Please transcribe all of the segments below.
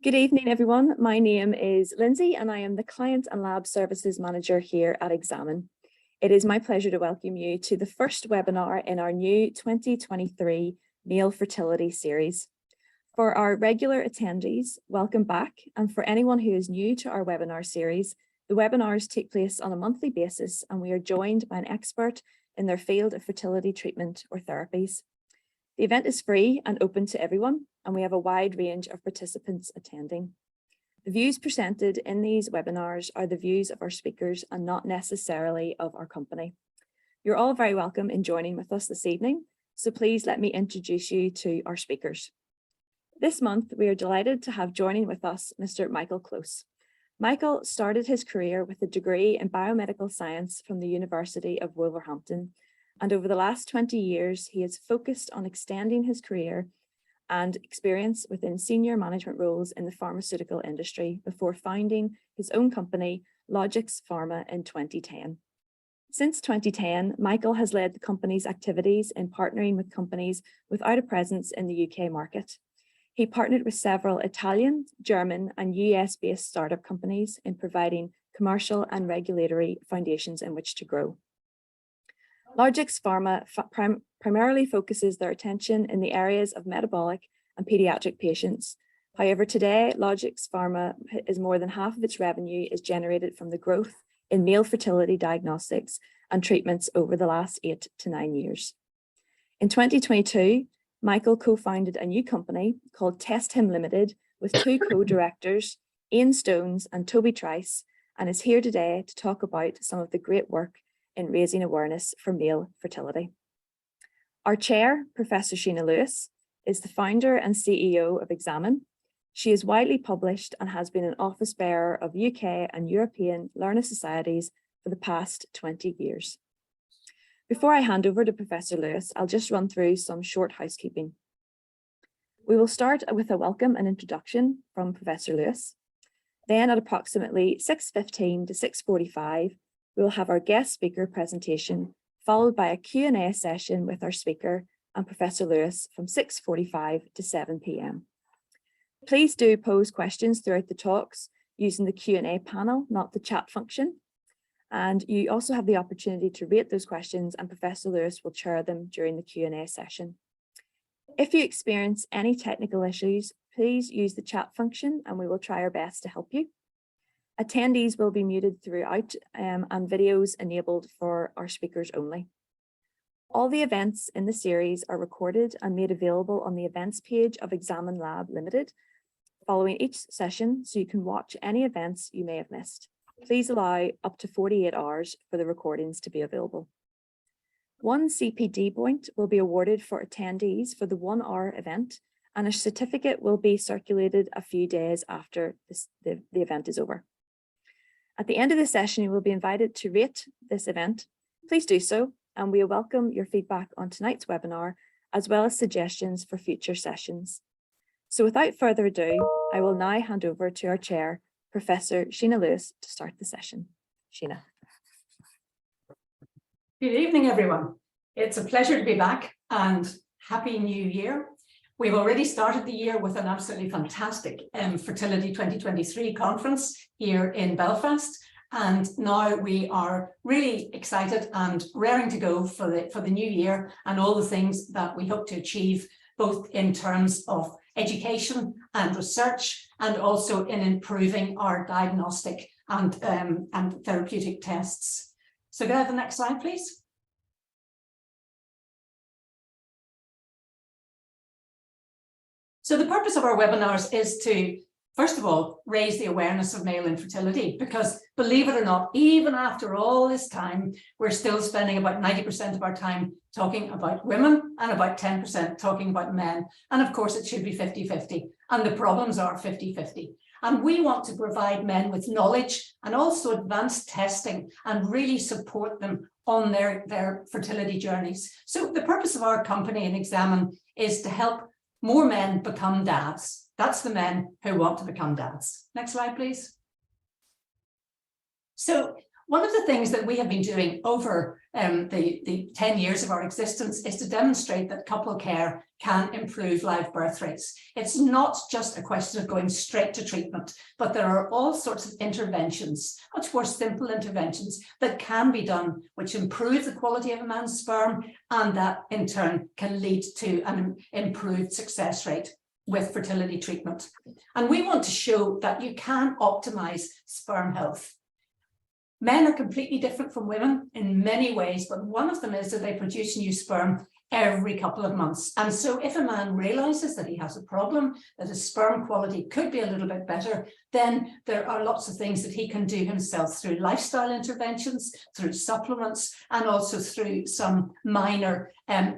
Good evening, everyone. My name is Lindsay and I am the Client and Lab Services Manager here at Examen. It is my pleasure to welcome you to the first webinar in our new 2023 Male Fertility series. For our regular attendees, welcome back. And for anyone who is new to our webinar series, the webinars take place on a monthly basis and we are joined by an expert in their field of fertility treatment or therapies. The event is free and open to everyone, and we have a wide range of participants attending. The views presented in these webinars are the views of our speakers and not necessarily of our company. You're all very welcome in joining with us this evening, so please let me introduce you to our speakers. This month, we are delighted to have joining with us Mr. Michael Close. Michael started his career with a degree in biomedical science from the University of Wolverhampton, and over the last 20 years, he has focused on extending his career and experience within senior management roles in the pharmaceutical industry before founding his own company, LogixX Pharma, in 2010. Since 2010, Michael has led the company's activities in partnering with companies without a presence in the UK market. He partnered with several Italian, German, and US-based startup companies in providing commercial and regulatory foundations in which to grow. LogixX Pharma primarily focuses their attention in the areas of metabolic and pediatric patients. However, today, LogixX Pharma is more than half of its revenue is generated from the growth in male fertility diagnostics and treatments over the last 8 to 9 years. In 2022, Michael co-founded a new company called TestHim Limited with 2 co-directors, Ian Stones and Toby Trice, and is here today to talk about some of the great work in raising awareness for male fertility. Our chair, Professor Sheena Lewis, is the founder and CEO of Examen. She is widely published and has been an office bearer of UK and European learner societies for the past 20 years. Before I hand over to Professor Lewis, I'll just run through some short housekeeping. We will start with a welcome and introduction from Professor Lewis. Then at approximately 6:15 to 6:45, we will have our guest speaker presentation, followed by a Q&A session with our speaker and Professor Lewis from 6:45 to 7 p.m. Please do pose questions throughout the talks using the Q&A panel, not the chat function. And you also have the opportunity to rate those questions and Professor Lewis will chair them during the Q&A session. If you experience any technical issues, please use the chat function and we will try our best to help you. Attendees will be muted throughout and videos enabled for our speakers only. All the events in the series are recorded and made available on the events page of Examen Lab Limited following each session, so you can watch any events you may have missed. Please allow up to 48 hours for the recordings to be available. 1 CPD point will be awarded for attendees for the 1-hour event, and a certificate will be circulated a few days after the event is over. At the end of the session, you will be invited to rate this event. Please do so, and we welcome your feedback on tonight's webinar, as well as suggestions for future sessions. So without further ado, I will now hand over to our chair, Professor Sheena Lewis, to start the session. Sheena. Good evening, everyone. It's a pleasure to be back and Happy New Year. We've already started the year with an absolutely fantastic Fertility 2023 conference here in Belfast. And now we are really excited and raring to go for the new year and all the things that we hope to achieve, both in terms of education and research, and also in improving our diagnostic and therapeutic tests. So can I have the next slide, please? So the purpose of our webinars is to, first of all, raise the awareness of male infertility, because believe it or not, even after all this time, we're still spending about 90% of our time talking about women and about 10% talking about men. And of course, it should be 50-50. And the problems are 50-50. And we want to provide men with knowledge and also advanced testing and really support them on their fertility journeys. So the purpose of our company in Examen is to help more men become dads. That's the men who want to become dads. Next slide, please. So One of the things that we have been doing over the 10 years of our existence is to demonstrate that couple care can improve live birth rates. It's not just a question of going straight to treatment, but there are all sorts of interventions, much more simple interventions that can be done, which improve the quality of a man's sperm, and that in turn can lead to an improved success rate with fertility treatment. And we want to show that you can optimize sperm health. Men are completely different from women in many ways, but one of them is that they produce new sperm every couple of months. And so if a man realizes that he has a problem, that his sperm quality could be a little bit better, then there are lots of things that he can do himself through lifestyle interventions, through supplements, and also through some minor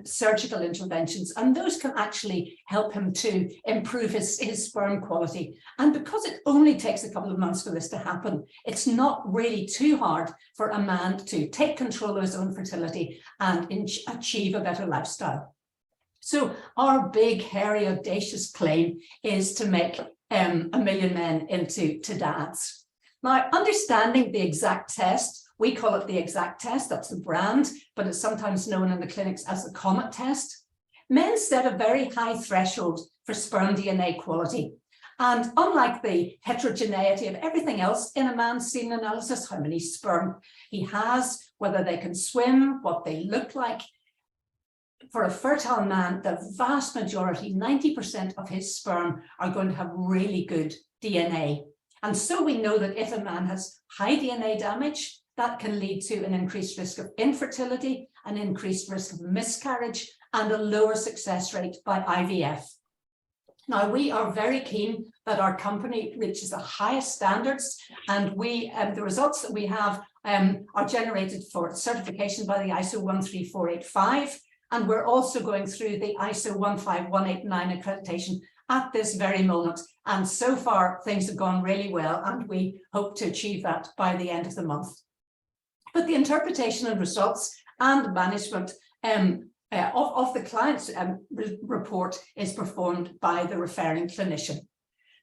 surgical interventions. And those can actually help him to improve his sperm quality. And because it only takes a couple of months for this to happen, it's not really too hard for a man to take control of his own fertility and achieve a better lifestyle. So our big, hairy, audacious claim is to make 1 million men into dads. Now, understanding the exact test, we call it the exact test, that's the brand, but it's sometimes known in the clinics as the Comet test. Men set a very high threshold for sperm DNA quality. And unlike the heterogeneity of everything else in a man's semen analysis, how many sperm he has, whether they can swim, what they look like, for a fertile man, the vast majority, 90% of his sperm are going to have really good DNA. And so we know that if a man has high DNA damage, that can lead to an increased risk of infertility, an increased risk of miscarriage, and a lower success rate by IVF. Now, we are very keen that our company reaches the highest standards, and the results that we have are generated for certification by the ISO 13485. And we're also going through the ISO 15189 accreditation at this very moment. And so far, things have gone really well, and we hope to achieve that by the end of the month. But the interpretation and results and management of the client's report is performed by the referring clinician.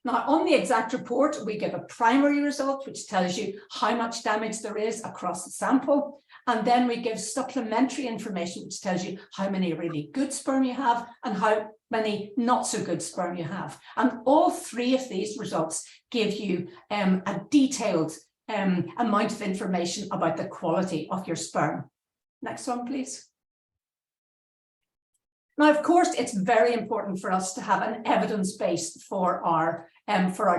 Now, on the exact report, we give a primary result, which tells you how much damage there is across the sample. And then we give supplementary information, which tells you how many really good sperm you have and how many not so good sperm you have. And all three of these results give you a detailed amount of information about the quality of your sperm. Next one, please. Now, of course, it's very important for us to have an evidence base for our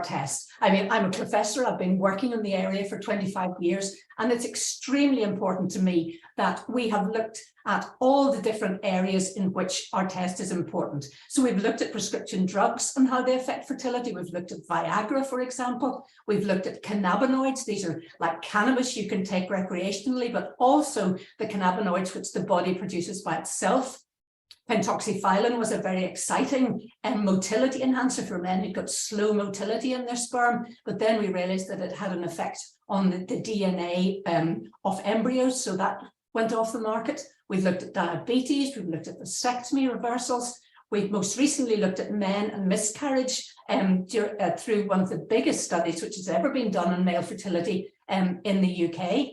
test. I mean, I'm a professor, I've been working in the area for 25 years, and it's extremely important to me that we have looked at all the different areas in which our test is important. So we've looked at prescription drugs and how they affect fertility. We've looked at Viagra, for example. We've looked at cannabinoids. These are like cannabis you can take recreationally, but also the cannabinoids which the body produces by itself. Pentoxifylline was a very exciting motility enhancer for men who got slow motility in their sperm, but then we realized that it had an effect on the DNA of embryos, so that went off the market. We've looked at diabetes, we've looked at vasectomy reversals, we've most recently looked at men and miscarriage through one of the biggest studies which has ever been done on male fertility in the UK.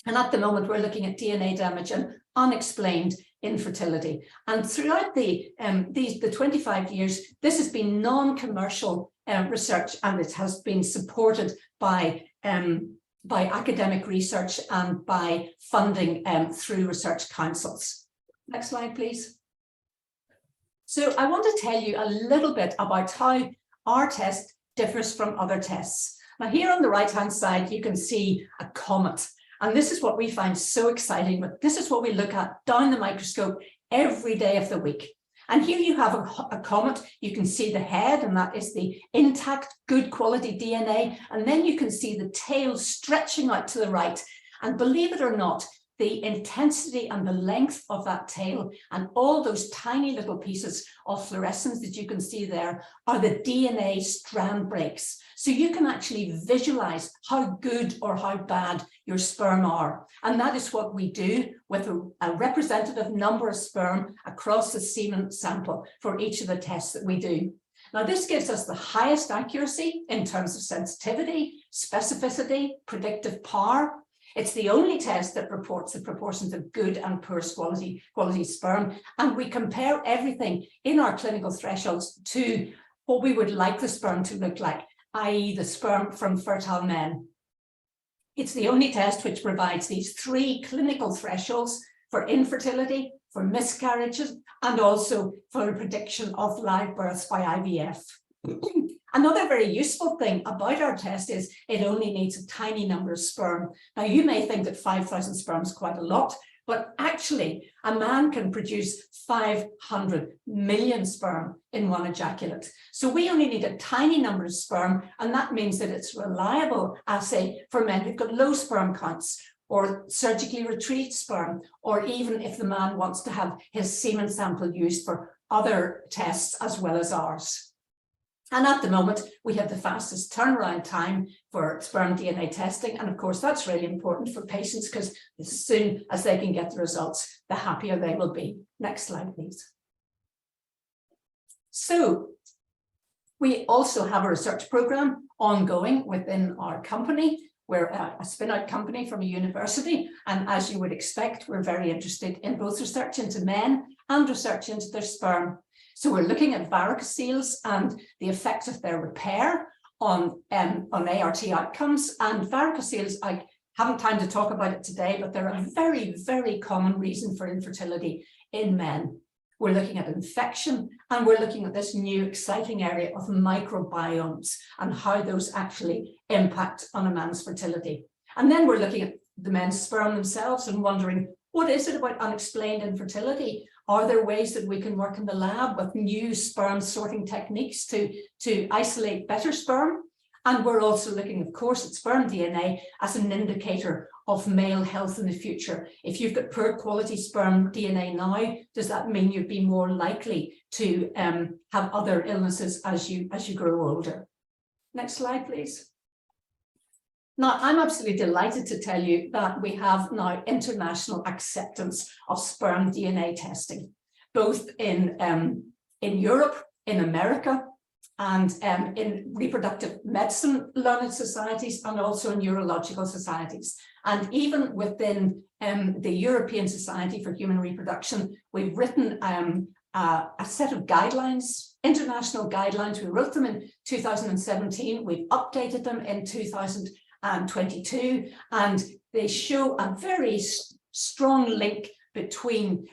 And at the moment, we're looking at DNA damage and unexplained infertility. And throughout the 25 years, this has been non-commercial research, and it has been supported by academic research and by funding through research councils. Next slide, please. So I want to tell you a little bit about how our test differs from other tests. Now, here on the right-hand side, you can see a comet. And this is what we find so exciting, but this is what we look at down the microscope every day of the week. And here you have a comet. You can see the head, and that is the intact, good quality DNA. And then you can see the tail stretching out to the right. And believe it or not, the intensity and the length of that tail and all those tiny little pieces of fluorescence that you can see there are the DNA strand breaks. So you can actually visualize how good or how bad your sperm are. And that is what we do with a representative number of sperm across the semen sample for each of the tests that we do. Now, this gives us the highest accuracy in terms of sensitivity, specificity, predictive power. It's the only test that reports the proportions of good and poor quality sperm. And we compare everything in our clinical thresholds to what we would like the sperm to look like, i.e. the sperm from fertile men. It's the only test which provides these 3 clinical thresholds for infertility, for miscarriages, and also for the prediction of live births by IVF. Another very useful thing about our test is it only needs a tiny number of sperm. Now, you may think that 5,000 sperm is quite a lot, but actually a man can produce 500 million sperm in one ejaculate. So we only need a tiny number of sperm, and that means that it's a reliable assay for men who've got low sperm counts, or surgically retrieved sperm, or even if the man wants to have his semen sample used for other tests as well as ours. And at the moment, we have the fastest turnaround time for sperm DNA testing. And of course, that's really important for patients because as soon as they can get the results, the happier they will be. Next slide, please. So we also have a research program ongoing within our company. We're a spin-out company from a university. And as you would expect, we're very interested in both research into men and research into their sperm. So we're looking at varicoceles and the effect of their repair on ART outcomes. And varicoceles, I haven't time to talk about it today, but they're a very, very common reason for infertility in men. We're looking at infection, and we're looking at this new exciting area of microbiomes and how those actually impact on a man's fertility. And then we're looking at the men's sperm themselves and wondering, what is it about unexplained infertility? Are there ways that we can work in the lab with new sperm sorting techniques to isolate better sperm? And we're also looking, of course, at sperm DNA as an indicator of male health in the future. If you've got poor quality sperm DNA now, does that mean you'd be more likely to have other illnesses as you grow older? Next slide, please. Now, I'm absolutely delighted to tell you that we have now international acceptance of sperm DNA testing, both in Europe, in America, and in reproductive medicine learned societies, and also in neurological societies. And even within the European Society for Human Reproduction, we've written a set of guidelines, international guidelines. We wrote them in 2017. We've updated them in 2022, and they show a very strong link between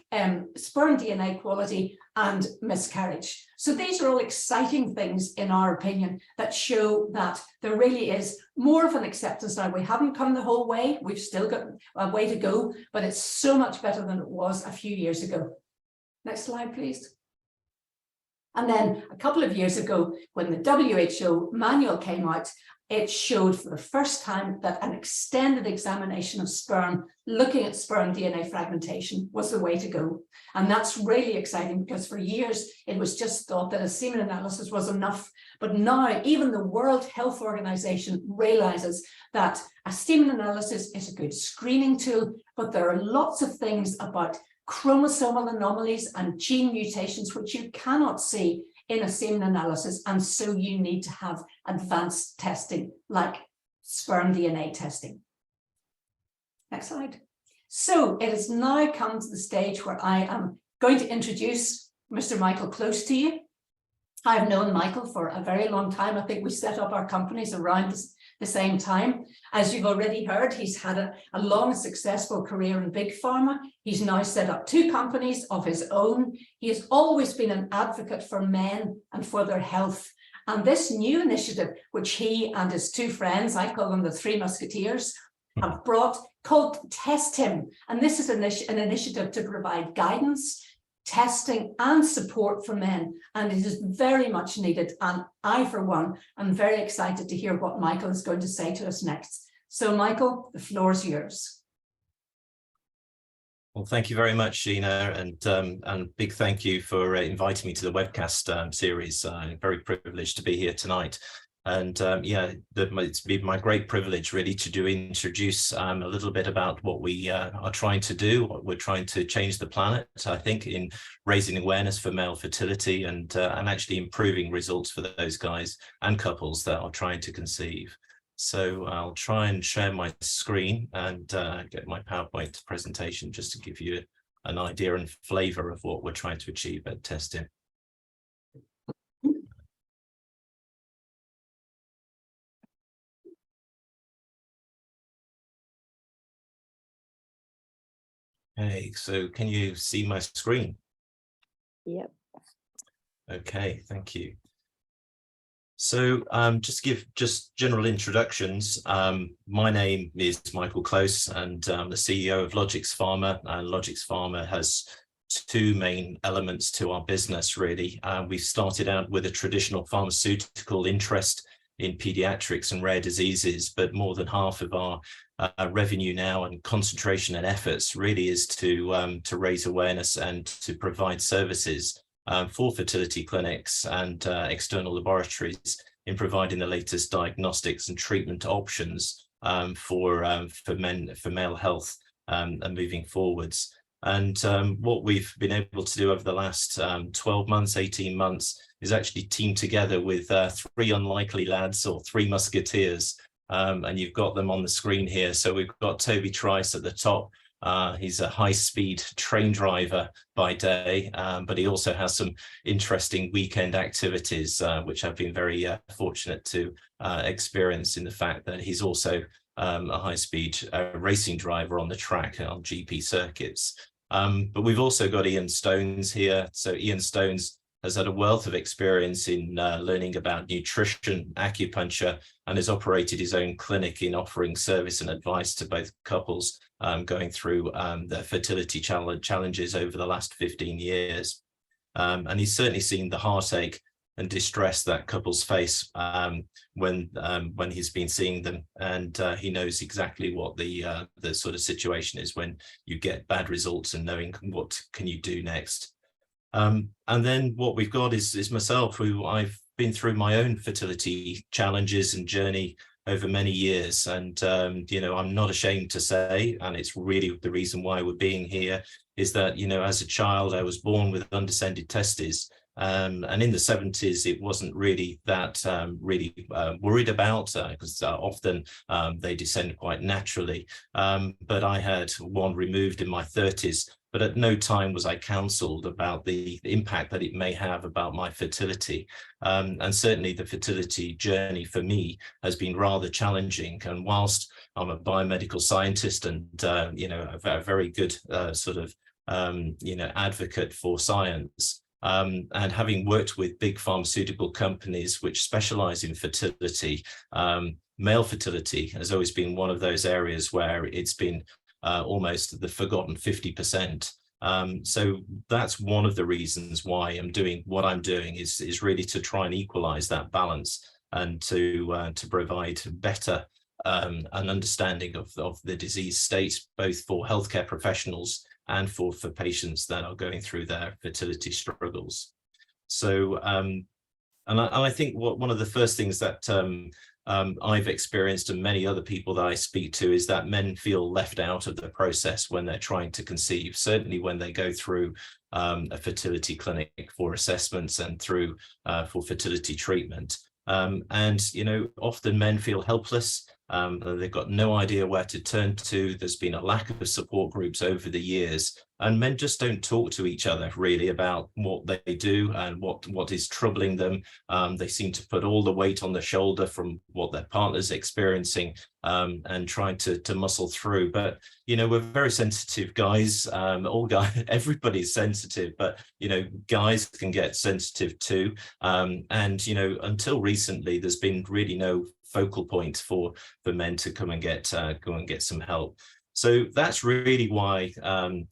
sperm DNA quality and miscarriage. So these are all exciting things, in our opinion, that show that there really is more of an acceptance now. We haven't come the whole way. We've still got a way to go, but it's so much better than it was a few years ago. Next slide, please. And then a couple of years ago, when the WHO manual came out, it showed for the first time that an extended examination of sperm, looking at sperm DNA fragmentation, was the way to go. And that's really exciting, because for years it was just thought that a semen analysis was enough. But now even the World Health Organization realizes that a semen analysis is a good screening tool, but there are lots of things about chromosomal anomalies and gene mutations which you cannot see in a semen analysis, and so you need to have advanced testing like sperm DNA testing. Next slide. So it has now come to the stage where I am going to introduce Mr. Michael Close to you. I've known Michael for a very long time. I think we set up our companies around the same time. As you've already heard, he's had a long, successful career in big pharma. He's now set up 2 companies of his own. He has always been an advocate for men and for their health. And this new initiative, which he and his 2 friends, I call them the 3 Musketeers, have brought, called TestHim. And this is an initiative to provide guidance, testing and support for men, and it is very much needed. And I, for one, am very excited to hear what Michael is going to say to us next. So Michael, the floor is yours. Well, thank you very much, Sheena, and big thank you for inviting me to the webcast series. Very privileged to be here tonight. And yeah, it's been my great privilege really to introduce a little bit about what we are trying to do. We're trying to change the planet, I think, in raising awareness for male fertility and actually improving results for those guys and couples that are trying to conceive. So I'll try and share my screen and get my PowerPoint presentation just to give you an idea and flavor of what we're trying to achieve at Testim. Okay, so can you see my screen? Yep. Okay, thank you. So just to give general introductions, my name is Michael Close and I'm the CEO of LogixX Pharma. And LogixX Pharma has two main elements to our business, really. We started out with a traditional pharmaceutical interest in pediatrics and rare diseases, but more than half of our revenue now and concentration and efforts really is to raise awareness and to provide services for fertility clinics and external laboratories in providing the latest diagnostics and treatment options for male health and moving forwards. And what we've been able to do over the last 12 months, 18 months is actually team together with three unlikely lads or three musketeers. And you've got them on the screen here. So we've got Toby Trice at the top. He's a high-speed train driver by day, but he also has some interesting weekend activities, which I've been very fortunate to experience in the fact that he's also a high-speed racing driver on the track on GP circuits. But we've also got Ian Stones here. So Ian Stones has had a wealth of experience in learning about nutrition, acupuncture, and has operated his own clinic in offering service and advice to both couples going through their fertility challenges over the last 15 years. And he's certainly seen the heartache and distress that couples face when he's been seeing them, and he knows exactly what the sort of situation is when you get bad results and knowing what can you do next. And then what we've got is myself, who I've been through my own fertility challenges and journey over many years. And, you know, I'm not ashamed to say, and it's really the reason why we're being here, is that, you know, as a child, I was born with undescended testes. And in the 70s, it wasn't really that worried about because often they descend quite naturally. But I had one removed in my 30s. But at no time was I counseled about the impact that it may have about my fertility. And certainly the fertility journey for me has been rather challenging. And whilst I'm a biomedical scientist and, you know, a very good sort of, you know, advocate for science, and having worked with big pharmaceutical companies which specialize in fertility, male fertility has always been one of those areas where it's been almost the forgotten 50%. So that's one of the reasons why I'm doing what I'm doing is really to try and equalize that balance and to provide better an understanding of the disease state, both for healthcare professionals and for patients that are going through their fertility struggles. So, and I think one of the first things that I've experienced, and many other people that I speak to, is that men feel left out of the process when they're trying to conceive, certainly when they go through a fertility clinic for assessments and through for fertility treatment. And, you know, often men feel helpless. They've got no idea where to turn to. There's been a lack of support groups over the years, and men just don't talk to each other really about what they do and what is troubling them. They seem to put all the weight on the shoulder from what their partner's experiencing and trying to muscle through. But, you know, we're very sensitive guys. All guys, everybody's sensitive, but, you know, guys can get sensitive too. And, you know, until recently, there's been really no focal point for men to come and get some help. So that's really why,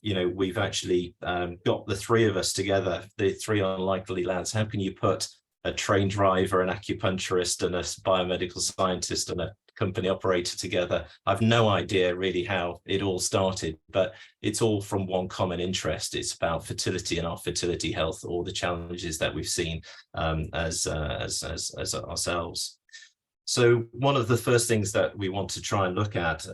you know, we've actually got the three of us together, the three unlikely lads. How can you put a train driver, an acupuncturist, and a biomedical scientist and a company operator together? I've no idea really how it all started, but it's all from one common interest. It's about fertility and our fertility health, or the challenges that we've seen as ourselves. So one of the first things that we want to try and look at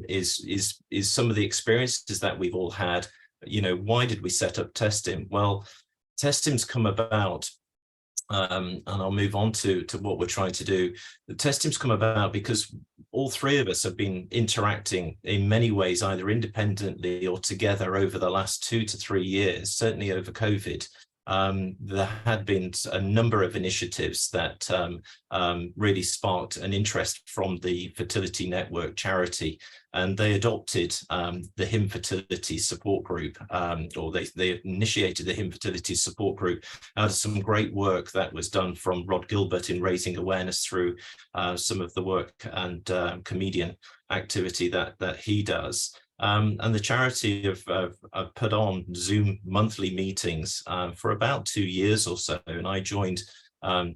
is some of the experiences that we've all had. You know, why did we set up Testim? Well, Testim's come about And I'll move on to what we're trying to do. The TestHim's come about because all three of us have been interacting in many ways, either independently or together over the last 2 to 3 years, certainly over COVID. There had been a number of initiatives that really sparked an interest from the Fertility Network charity, and they adopted the HIM Fertility Support Group, or they initiated the HIM Fertility Support Group out of some great work that was done from Rod Gilbert in raising awareness through some of the work and comedian activity that he does. And the charity have put on Zoom monthly meetings for about 2 years or so, and I joined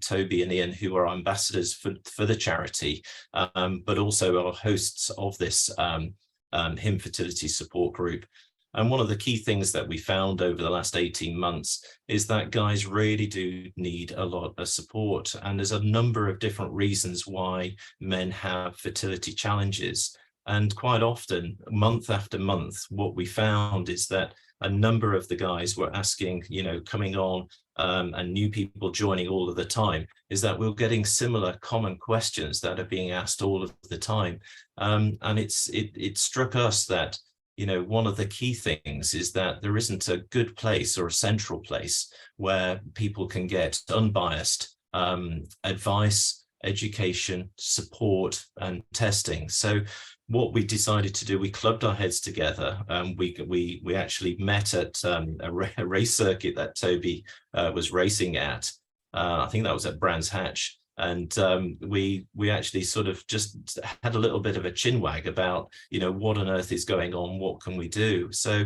Toby and Ian, who are ambassadors for the charity, but also are hosts of this HIM Fertility Support Group. And one of the key things that we found over the last 18 months is that guys really do need a lot of support, and there's a number of different reasons why men have fertility challenges. And quite often, month after month, what we found is that a number of the guys were asking, coming on and new people joining all of the time, is that we're getting similar common questions that are being asked all of the time. And it struck us that, one of the key things is that there isn't a good place or a central place where people can get unbiased advice, education, support, and testing. So what we decided to do, we clubbed our heads together. We actually met at a race circuit that Toby was racing at. I think that was at Brands Hatch. And we actually sort of just had a little bit of a chinwag about, what on earth is going on? What can we do? So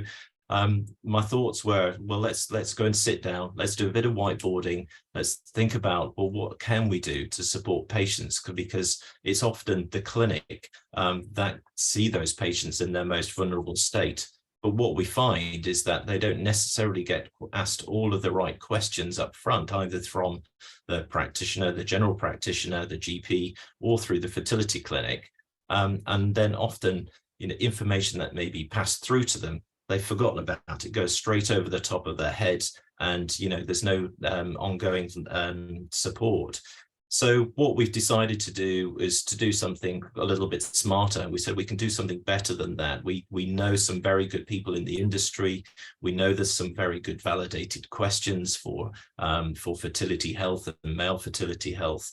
my thoughts were, well, let's go and sit down. Let's do a bit of whiteboarding. Let's think about, well, what can we do to support patients? Because it's often the clinic that see those patients in their most vulnerable state. But what we find is that they don't necessarily get asked all of the right questions up front, either from the practitioner, the general practitioner, the GP, or through the fertility clinic. And then often, information that may be passed through to them, they've forgotten about it, goes straight over the top of their heads, and there's no ongoing support. So what we've decided to do is to do something a little bit smarter. We said we can do something better than that. We know some very good people in the industry. We know there's some very good validated questions for fertility health and male fertility health.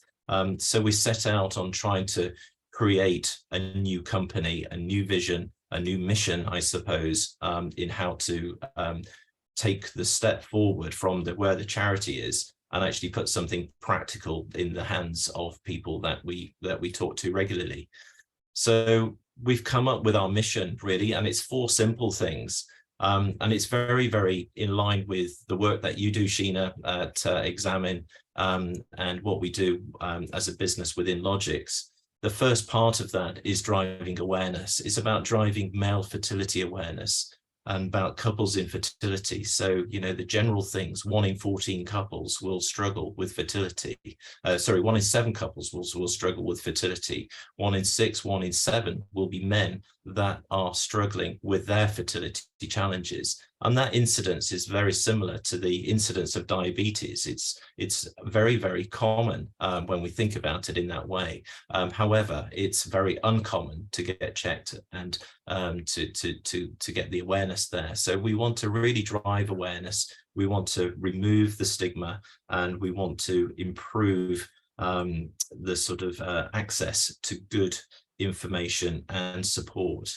So we set out on trying to create a new company, a new vision, a new mission, I suppose, in how to take the step forward from where the charity is and actually put something practical in the hands of people that we talk to regularly. So we've come up with our mission, really, and it's 4 simple things. And it's very, very in line with the work that you do, Sheena, at Examen, and what we do as a business within LogixX. The first part of that is driving awareness. It's about driving male fertility awareness and about couples in fertility. So, the general things, 1 in 14 couples will struggle with fertility. 1 in 7 couples will struggle with fertility. 1 in 6, 1 in 7 will be men that are struggling with their fertility challenges. And that incidence is very similar to the incidence of diabetes. It's very, very common when we think about it in that way. However, it's very uncommon to get checked and to get the awareness there. So we want to really drive awareness. We want to remove the stigma, and we want to improve the sort of access to good information and support.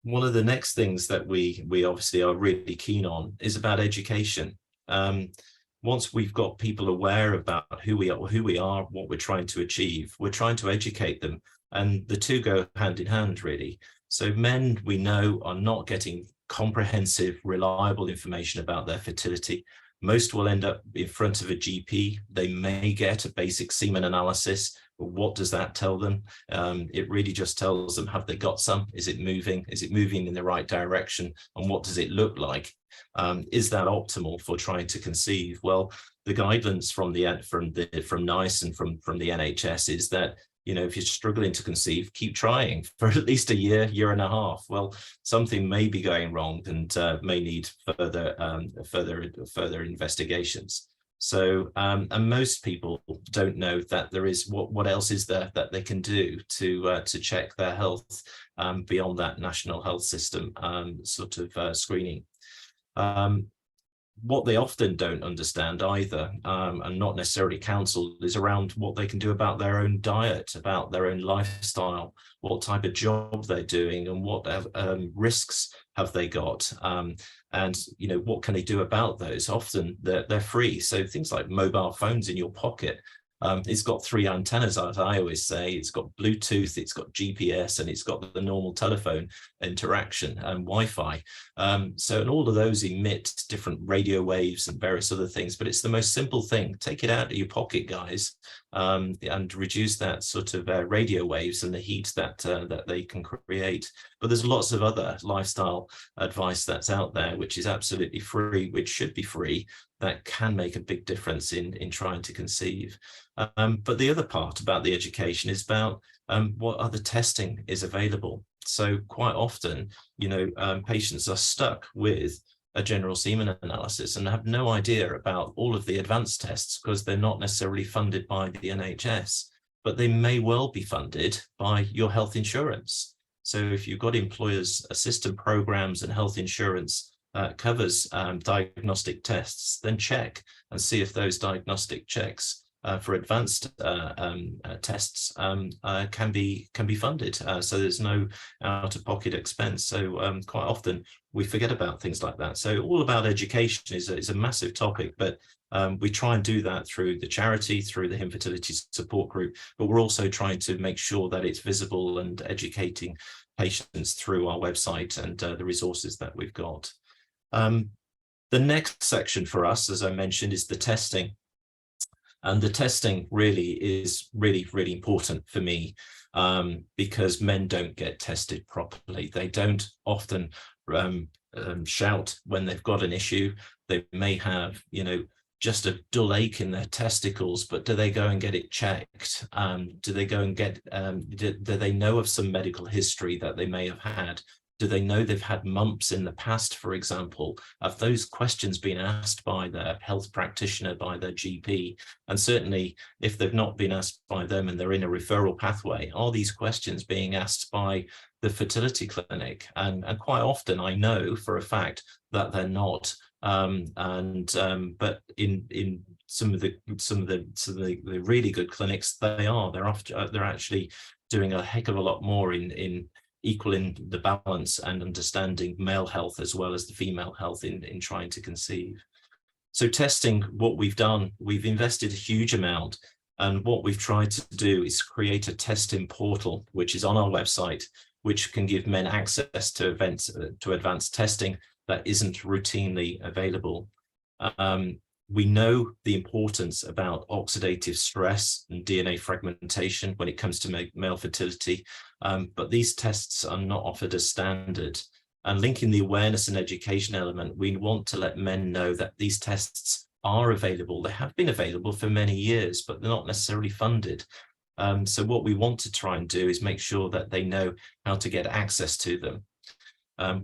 One of the next things that we obviously are really keen on is about education. Once we've got people aware about who we are, what we're trying to achieve, we're trying to educate them, and the two go hand in hand, really. So men, we know, are not getting comprehensive, reliable information about their fertility. Most will end up in front of a GP. They may get a basic semen analysis. But what does that tell them? It really just tells them, have they got some? Is it moving? Is it moving in the right direction? And what does it look like? Is that optimal for trying to conceive? Well, the guidance from NICE and from the NHS is that, if you're struggling to conceive, keep trying for at least a year and a half. Well, something may be going wrong and may need further investigations. So, and most people don't know that there is what else is there that they can do to check their health beyond that national health system sort of screening. What they often don't understand either, and not necessarily counseled, is around what they can do about their own diet, about their own lifestyle, what type of job they're doing, and what risks have they got, and you know, what can they do about those. Often they're free, so things like mobile phones in your pocket. It's got 3 antennas, as I always say. It's got Bluetooth, it's got GPS, and it's got the normal telephone interaction and Wi-Fi. So, and all of those emit different radio waves and various other things, but it's the most simple thing. Take it out of your pocket, guys, and reduce that sort of radio waves and the heat that that they can create. But there's lots of other lifestyle advice that's out there, which is absolutely free, which should be free, that can make a big difference in trying to conceive. But the other part about the education is about what other testing is available. So quite often, you know, patients are stuck with a general semen analysis and have no idea about all of the advanced tests because they're not necessarily funded by the NHS, but they may well be funded by your health insurance. So if you've got employers' assistance programs and health insurance covers diagnostic tests, then check and see if those diagnostic checks for advanced tests can be funded. So there's no out-of-pocket expense. So quite often we forget about things like that. So all about education is a massive topic, but we try and do that through the charity, through the Fertility support group, but we're also trying to make sure that it's visible and educating patients through our website and the resources that we've got. The next section for us, as I mentioned, is the testing. And the testing really is really important for me because men don't get tested properly. They don't often shout when they've got an issue. They may have, you know, just a dull ache in their testicles, but do they go and get it checked? Do they go and get, do they know of some medical history that they may have had? Do they know they've had mumps in the past, for example? Have those questions been asked by their health practitioner, by their GP? And certainly if they've not been asked by them and they're in a referral pathway, are these questions being asked by the fertility clinic? And quite often I know for a fact that they're not. But in some of the really good clinics, they are. They're actually doing a heck of a lot more in equaling the balance and understanding male health as well as the female health in trying to conceive. So testing, what we've done, we've invested a huge amount, and what we've tried to do is create a Testim portal, which is on our website, which can give men access to advanced testing that isn't routinely available. We know the importance about oxidative stress and DNA fragmentation when it comes to male fertility, but these tests are not offered as standard. And linking the awareness and education element, we want to let men know that these tests are available. They have been available for many years, but they're not necessarily funded. So what we want to try and do is make sure that they know how to get access to them.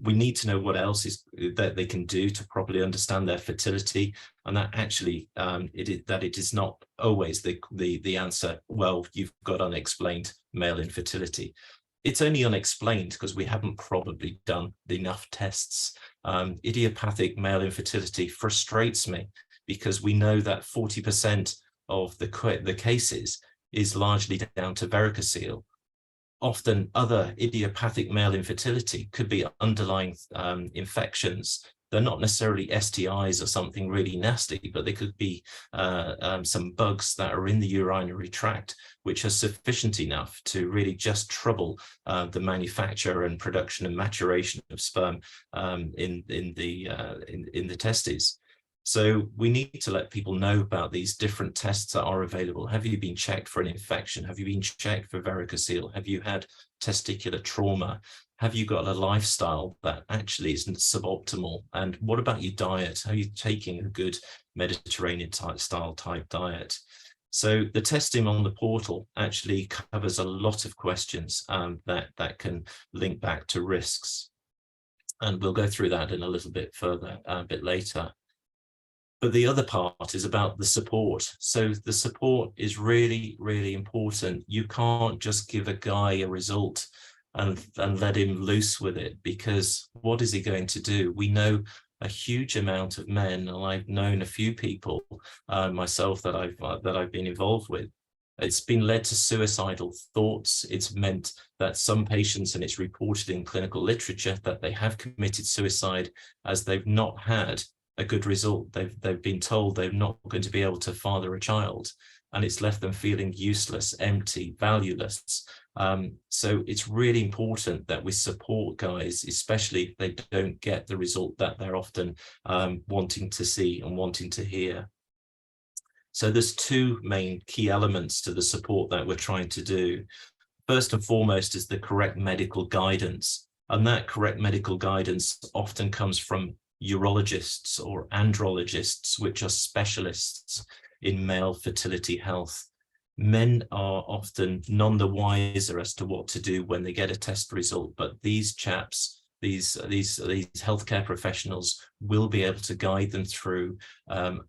We need to know what else is that they can do to properly understand their fertility, and that actually it is not always the answer. Well, you've got unexplained male infertility. It's only unexplained because we haven't probably done enough tests. Idiopathic male infertility frustrates me because we know that 40% of the cases is largely down to varicocele. Often other idiopathic male infertility could be underlying infections. They're not necessarily STIs or something really nasty, but they could be some bugs that are in the urinary tract, which are sufficient enough to really just trouble the manufacture and production and maturation of sperm in the testes. So we need to let people know about these different tests that are available. Have you been checked for an infection? Have you been checked for varicocele? Have you had testicular trauma? Have you got a lifestyle that actually isn't suboptimal? And what about your diet? Are you taking a good Mediterranean style type diet? So the testing on the portal actually covers a lot of questions that can link back to risks. And we'll go through that in a little bit further, a bit later. But the other part is about the support. So the support is really, really important. You can't just give a guy a result and let him loose with it, because what is he going to do? We know a huge amount of men, and I've known a few people myself that I've been involved with. It's been led to suicidal thoughts. It's meant that some patients, and it's reported in clinical literature, that they have committed suicide as they've not had a good result. They've been told they're not going to be able to father a child, and it's left them feeling useless, empty, valueless. So it's really important that we support guys, especially if they don't get the result that they're often wanting to see and wanting to hear. So there's two main key elements to the support that we're trying to do. First and foremost is the correct medical guidance, and that correct medical guidance often comes from urologists or andrologists, which are specialists in male fertility health. Men are often none the wiser as to what to do when they get a test result, but these chaps, these healthcare professionals, will be able to guide them through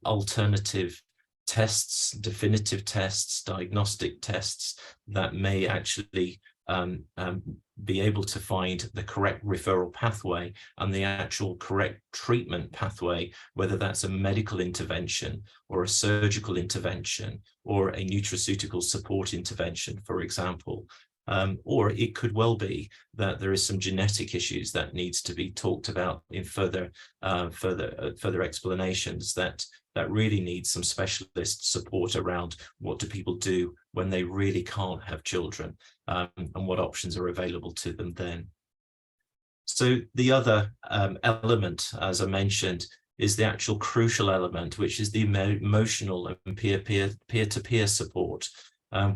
alternative tests, definitive tests, diagnostic tests that may actually be able to find the correct referral pathway and the actual correct treatment pathway, whether that's a medical intervention or a surgical intervention or a nutraceutical support intervention, for example. Or it could well be that there is some genetic issues that needs to be talked about in further explanations that really need some specialist support around what do people do when they really can't have children, and what options are available to them then. So the other element, as I mentioned, is the actual crucial element, which is the emotional and peer-to-peer support.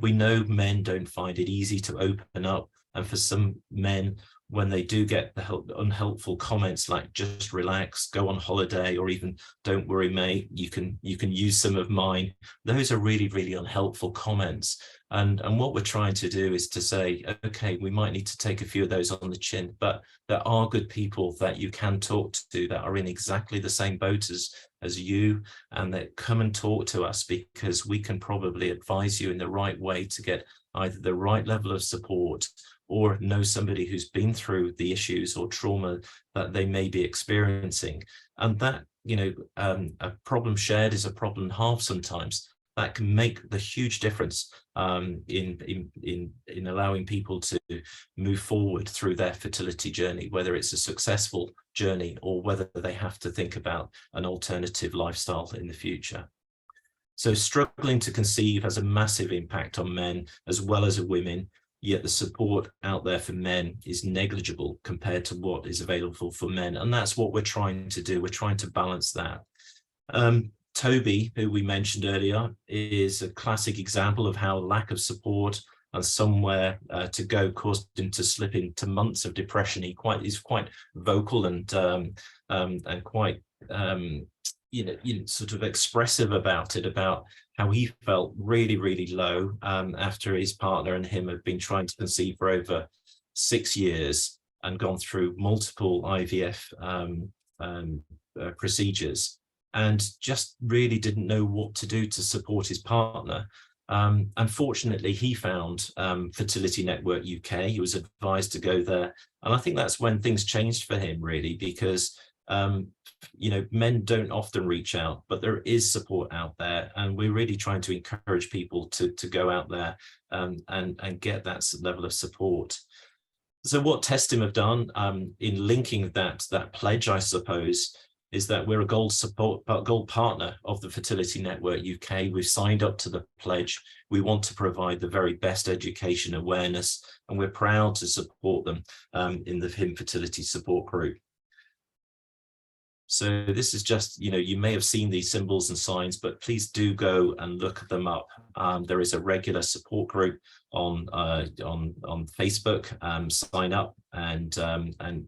We know men don't find it easy to open up, and for some men, when they do get the unhelpful comments like "just relax, go on holiday," or even "don't worry, mate, you can use some of mine," those are really, really unhelpful comments. And what we're trying to do is to say, okay, we might need to take a few of those on the chin, but there are good people that you can talk to that are in exactly the same boat as you, and that come and talk to us, because we can probably advise you in the right way to get either the right level of support or know somebody who's been through the issues or trauma that they may be experiencing. And that, a problem shared is a problem halved sometimes. That can make the huge difference in allowing people to move forward through their fertility journey, whether it's a successful journey or whether they have to think about an alternative lifestyle in the future. So struggling to conceive has a massive impact on men as well as women, yet the support out there for men is negligible compared to what is available for men. And that's what we're trying to do. We're trying to balance that. Toby, who we mentioned earlier, is a classic example of how lack of support and somewhere to go caused him to slip into months of depression. He's quite vocal and quite sort of expressive about it, about how he felt really, really low after his partner and him have been trying to conceive for over 6 years and gone through multiple IVF procedures, and just really didn't know what to do to support his partner. Unfortunately, he found Fertility Network UK. He was advised to go there. And I think that's when things changed for him, really, because men don't often reach out, but there is support out there. And we're really trying to encourage people to go out there and get that level of support. So what Testim have done in linking that pledge, I suppose, is that we're a gold partner of the Fertility Network UK. We've signed up to the pledge. We want to provide the very best education awareness, and we're proud to support them in the TestHim Fertility Support Group. So this is just, you may have seen these symbols and signs, but please do go and look them up. There is a regular support group on Facebook. Sign up, and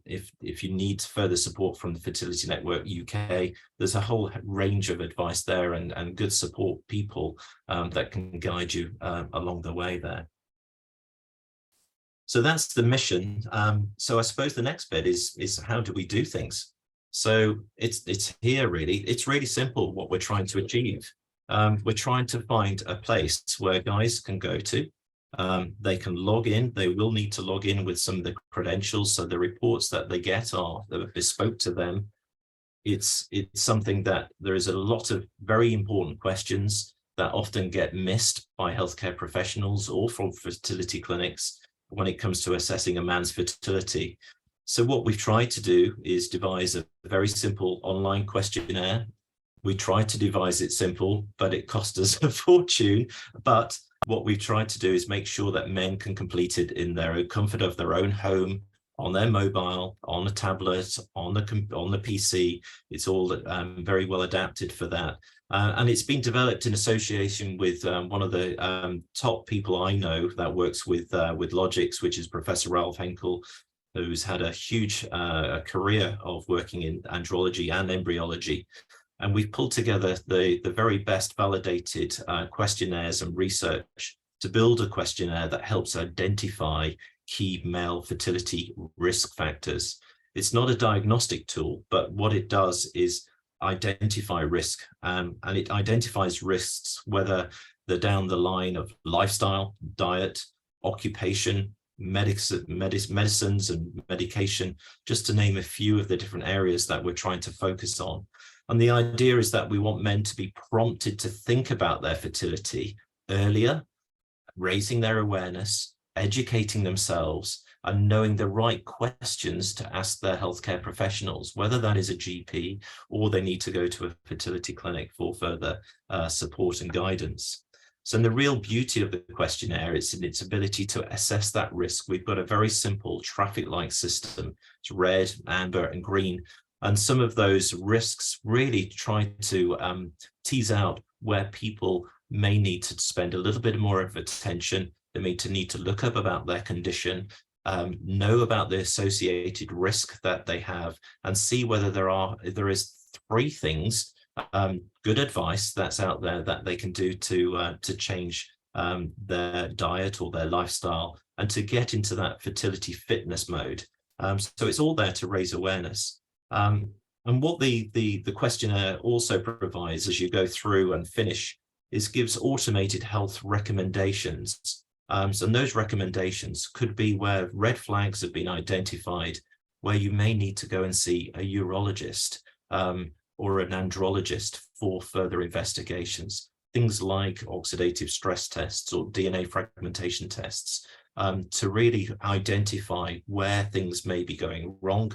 if you need further support from the Fertility Network UK, there's a whole range of advice there and good support people that can guide you along the way there. So that's the mission. So I suppose the next bit is how do we do things? So it's here really. It's really simple what we're trying to achieve. We're trying to find a place where guys can go to. They can log in. They will need to log in with some of the credentials. So the reports that they get are bespoke to them. It's something that there is a lot of very important questions that often get missed by healthcare professionals or from fertility clinics when it comes to assessing a man's fertility. So what we've tried to do is devise a very simple online questionnaire. We tried to devise it simple, but it cost us a fortune. But what we've tried to do is make sure that men can complete it in their own comfort of their own home, on their mobile, on a tablet, on the PC. It's all very well adapted for that. And it's been developed in association with one of the top people I know that works with LogixX, which is Professor Ralph Henkel, who's had a huge career of working in andrology and embryology. And we've pulled together the very best validated questionnaires and research to build a questionnaire that helps identify key male fertility risk factors. It's not a diagnostic tool, but what it does is identify risk, and it identifies risks, whether they're down the line of lifestyle, diet, occupation, medicines and medication, just to name a few of the different areas that we're trying to focus on. And the idea is that we want men to be prompted to think about their fertility earlier, raising their awareness, educating themselves, and knowing the right questions to ask their healthcare professionals, whether that is a GP or they need to go to a fertility clinic for further support and guidance. So the real beauty of the questionnaire is in its ability to assess that risk. We've got a very simple traffic light system. It's red, amber, and green. And some of those risks really try to tease out where people may need to spend a little bit more of attention. They need to look up about their condition, know about the associated risk that they have, and see whether there is 3 things, good advice that's out there that they can do to change their diet or their lifestyle and to get into that fertility fitness mode. So it's all there to raise awareness. And what the questionnaire also provides as you go through and finish is gives automated health recommendations. And those recommendations could be where red flags have been identified, where you may need to go and see a urologist or an andrologist for further investigations. Things like oxidative stress tests or DNA fragmentation tests to really identify where things may be going wrong,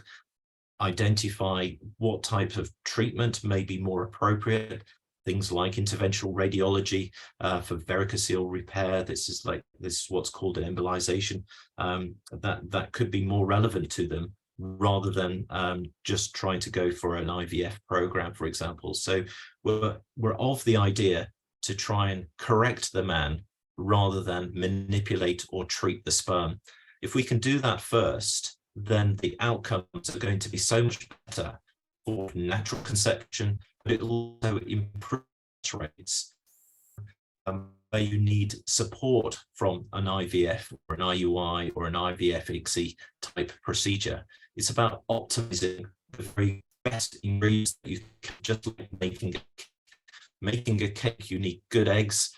identify what type of treatment may be more appropriate. Things like interventional radiology for varicocele repair. This is what's called an embolization. That could be more relevant to them rather than just trying to go for an IVF program, for example. So we're of the idea to try and correct the man rather than manipulate or treat the sperm. If we can do that first, then the outcomes are going to be so much better for natural conception, but it also improves rates where you need support from an IVF or an IUI or an IVF-ICSI type procedure. It's about optimizing the very best ingredients that you can, just like making a cake. You need good eggs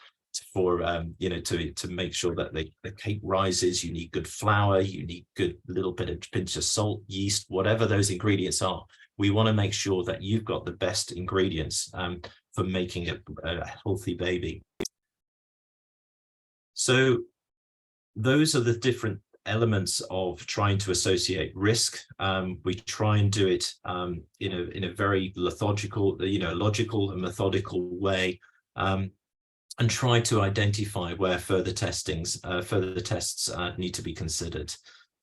for to make sure that the cake rises. You need good flour, you need good little bit of pinch of salt, yeast, whatever those ingredients are. We want to make sure that you've got the best ingredients for making a healthy baby. So those are the different elements of trying to associate risk. We try and do it in a very logical and methodical way, and try to identify where further tests need to be considered.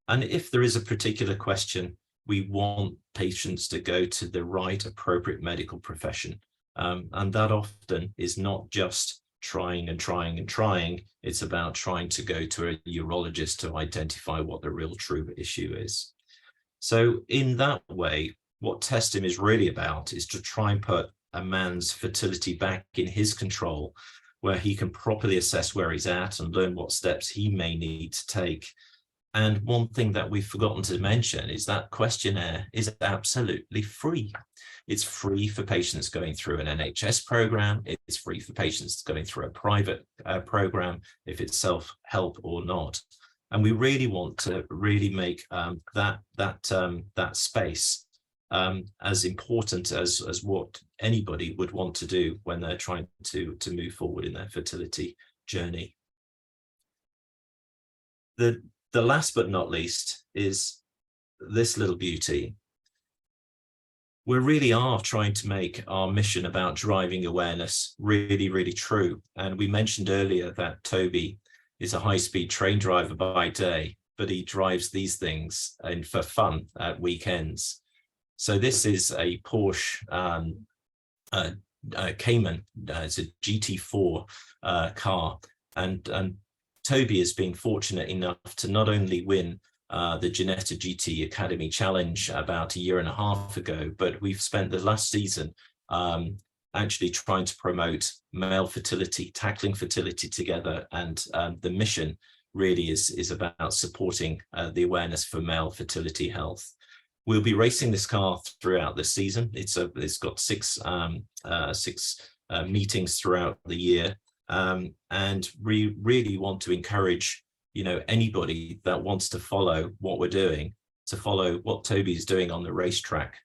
And if there is a particular question, we want patients to go to the right appropriate medical profession. And that often is not just trying and trying and trying. It's about trying to go to a urologist to identify what the real true issue is. So in that way, what Testim is really about is to try and put a man's fertility back in his control, where he can properly assess where he's at and learn what steps he may need to take. And one thing that we've forgotten to mention is that questionnaire is absolutely free. It's free for patients going through an NHS program. It's free for patients going through a private program, if it's self-help or not. And we really want to really make that space as important as what anybody would want to do when they're trying to move forward in their fertility journey. The last but not least is this little beauty. We really are trying to make our mission about driving awareness really, really true. And we mentioned earlier that Toby is a high-speed train driver by day, but he drives these things for fun at weekends. So this is a Porsche Cayman. It's a GT4 car, and Toby has been fortunate enough to not only win the Ginetta GT Academy Challenge about a year and a half ago, but we've spent the last season actually trying to promote male fertility, tackling fertility together, and the mission really is about supporting the awareness for male fertility health. We'll be racing this car throughout the season. It's got six meetings throughout the year, and we really want to encourage anybody that wants to follow what we're doing, to follow what Toby's doing on the racetrack.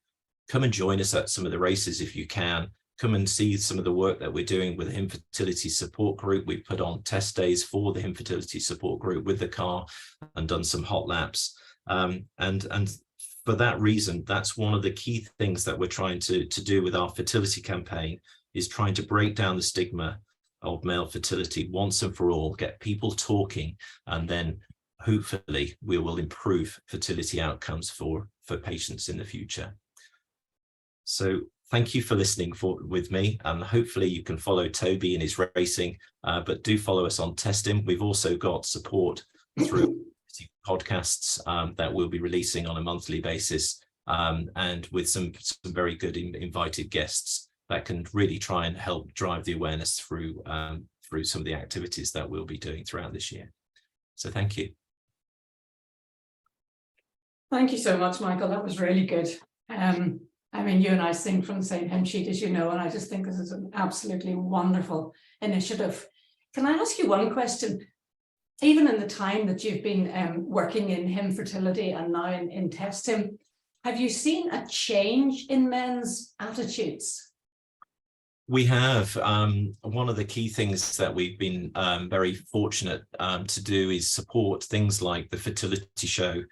Come and join us at some of the races if you can. Come and see some of the work that we're doing with the Infertility Support Group. We've put on test days for the Infertility Support Group with the car and done some hot laps. And for that reason, that's one of the key things that we're trying to do with our fertility campaign, is trying to break down the stigma of male fertility once and for all, get people talking, and then hopefully we will improve fertility outcomes for patients in the future. So thank you for listening with me, and hopefully you can follow Toby in his racing, but do follow us on Testim. We've also got support through podcasts that we'll be releasing on a monthly basis, and with some very good invited guests that can really try and help drive the awareness through some of the activities that we'll be doing throughout this year. So thank you. Thank you so much, Michael. That was really good. I mean, you and I sing from the same hymn sheet, as you know, and I just think this is an absolutely wonderful initiative. Can I ask you one question? Even in the time that you've been working in Fertility and now in Testim, have you seen a change in men's attitudes? We have. One of the key things that we've been very fortunate to do is support things like the fertility show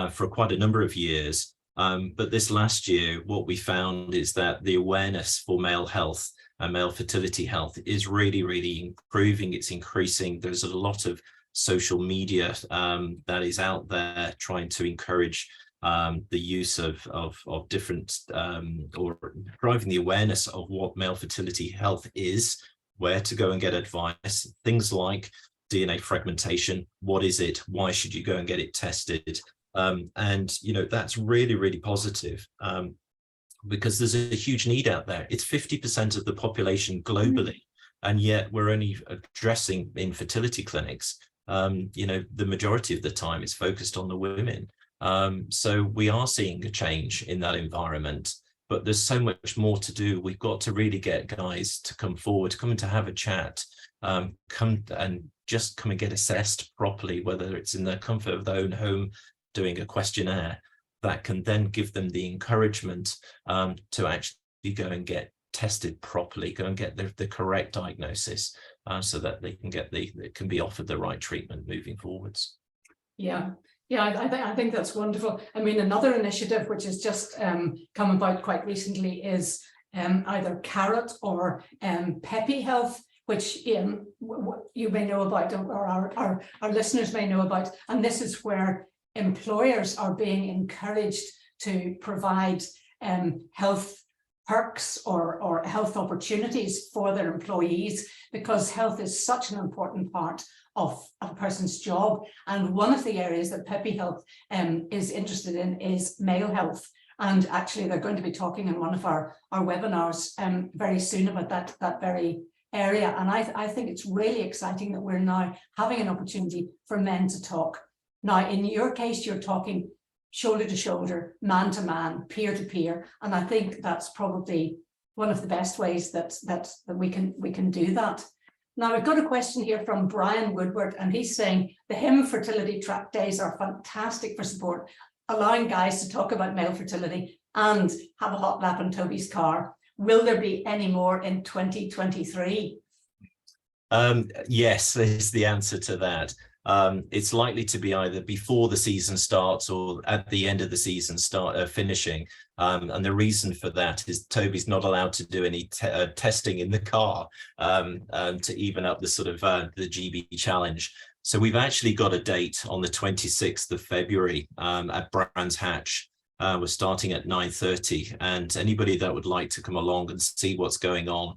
for quite a number of years. But this last year, what we found is that the awareness for male health and male fertility health is really, really improving. It's increasing. There's a lot of social media that is out there trying to encourage the use of different or driving the awareness of what male fertility health is, where to go and get advice, things like DNA fragmentation. What is it? Why should you go and get it tested? And that's really, really positive, because there's a huge need out there. It's 50% of the population globally, and yet we're only addressing infertility clinics. The majority of the time it's focused on the women. So we are seeing a change in that environment, but there's so much more to do. We've got to really get guys to come forward, come to have a chat, come and get assessed properly, whether it's in the comfort of their own home, doing a questionnaire that can then give them the encouragement to actually go and get tested properly, go and get the correct diagnosis, so that they can be offered the right treatment moving forwards. Yeah, I think that's wonderful. I mean, another initiative which has just come about quite recently is either Carrot or Peppy Health, which you may know about, or our listeners may know about. And this is where employers are being encouraged to provide health perks or health opportunities for their employees, because health is such an important part of a person's job. And one of the areas that Peppy Health is interested in is male health. And actually they're going to be talking in one of our webinars very soon about that very area. And I think it's really exciting that we're now having an opportunity for men to talk Now, in your case, you're talking shoulder to shoulder, man to man, peer to peer, and I think that's probably one of the best ways that we can do that. Now, I've got a question here from Brian Woodward, and he's saying the HIM fertility track days are fantastic for support, allowing guys to talk about male fertility and have a hot lap in Toby's car. Will there be any more in 2023? Yes, is the answer to that. It's likely to be either before the season starts or at the end of the season finishing. And the reason for that is Toby's not allowed to do any testing in the car to even up the sort of the GB challenge. So we've actually got a date on the 26th of February at Brands Hatch. We're starting at 9:30, and anybody that would like to come along and see what's going on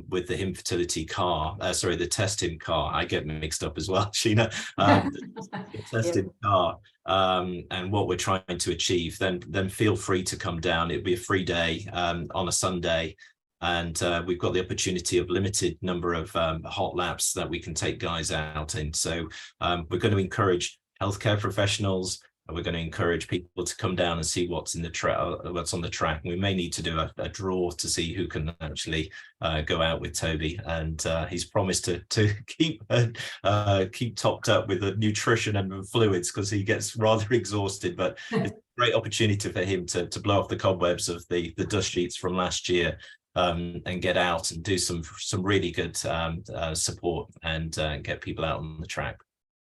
with the HIM fertility car, sorry, the Testim car, I get mixed up as well, Sheena, the Testim car, and what we're trying to achieve, then feel free to come down. It'll be a free day on a Sunday, and we've got the opportunity of limited number of hot laps that we can take guys out in. So we're going to encourage healthcare professionals. We're going to encourage people to come down and see what's in the what's on the track. And we may need to do a draw to see who can actually go out with Toby. And he's promised to keep topped up with the nutrition and fluids, because he gets rather exhausted. But it's a great opportunity for him to blow off the cobwebs of the dust sheets from last year. And get out and do some really good support and get people out on the track.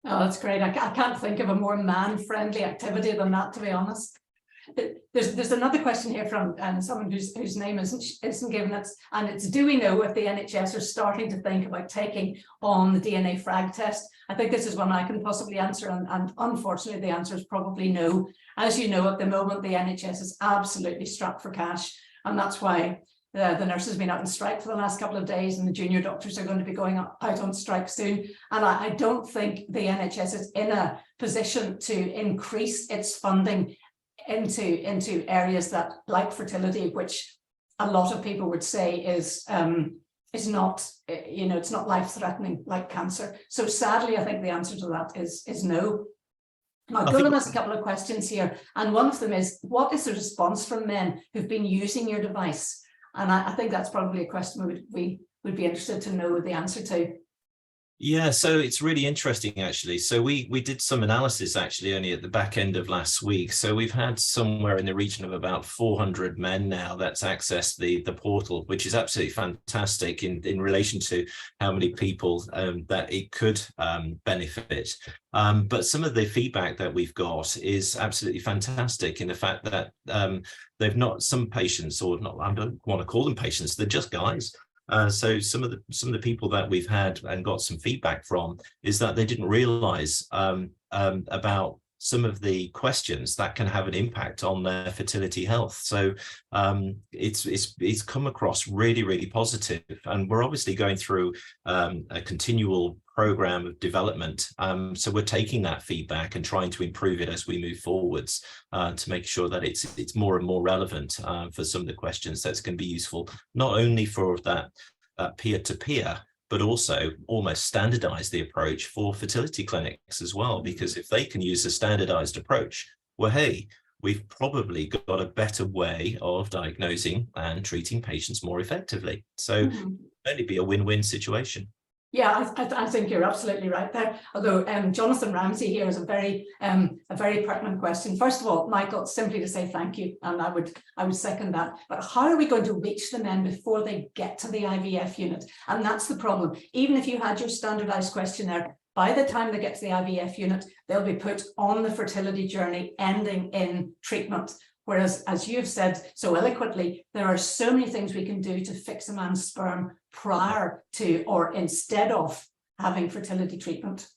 Oh, that's great. I can't think of a more man-friendly activity than that, to be honest. There's another question here from someone whose name isn't given, and it's, do we know if the NHS are starting to think about taking on the DNA frag test? I think this is one I can possibly answer, and unfortunately the answer is probably no. As you know, at the moment the NHS is absolutely strapped for cash, and that's why the nurses have been out on strike for the last couple of days, and the junior doctors are going to be going out on strike soon. And I don't think the NHS is in a position to increase its funding into areas that, like fertility, which a lot of people would say is not, it's not life-threatening like cancer. So sadly, I think the answer to that is no. Now, Gulliam has a couple of questions here, and one of them is, what is the response from men who've been using your device? And I think that's probably a question we would be interested to know the answer to. Yeah, so it's really interesting, actually. So we did some analysis actually only at the back end of last week. So we've had somewhere in the region of about 400 men now that's accessed the portal, which is absolutely fantastic in relation to how many people that it could benefit. But some of the feedback that we've got is absolutely fantastic in the fact that they've not, some patients, or not, I don't want to call them patients, they're just guys. So some of the people that we've had and got some feedback from is that they didn't realize about some of the questions that can have an impact on their fertility health. So it's come across really, really positive. And we're obviously going through a continual program of development. So we're taking that feedback and trying to improve it as we move forwards to make sure that it's more and more relevant for some of the questions that's going to be useful, not only for that peer-to-peer, but also almost standardize the approach for fertility clinics as well. Because if they can use a standardized approach, well, hey, we've probably got a better way of diagnosing and treating patients more effectively. So it'll only be a win-win situation. Yeah, I think you're absolutely right there. Although Jonathan Ramsey here is a very pertinent question. First of all, Michael, simply to say thank you, and I would second that. But how are we going to reach the men before they get to the IVF unit? And that's the problem. Even if you had your standardized questionnaire, by the time they get to the IVF unit, they'll be put on the fertility journey, ending in treatment. Whereas, as you've said so eloquently, there are so many things we can do to fix a man's sperm prior to or instead of having fertility treatment.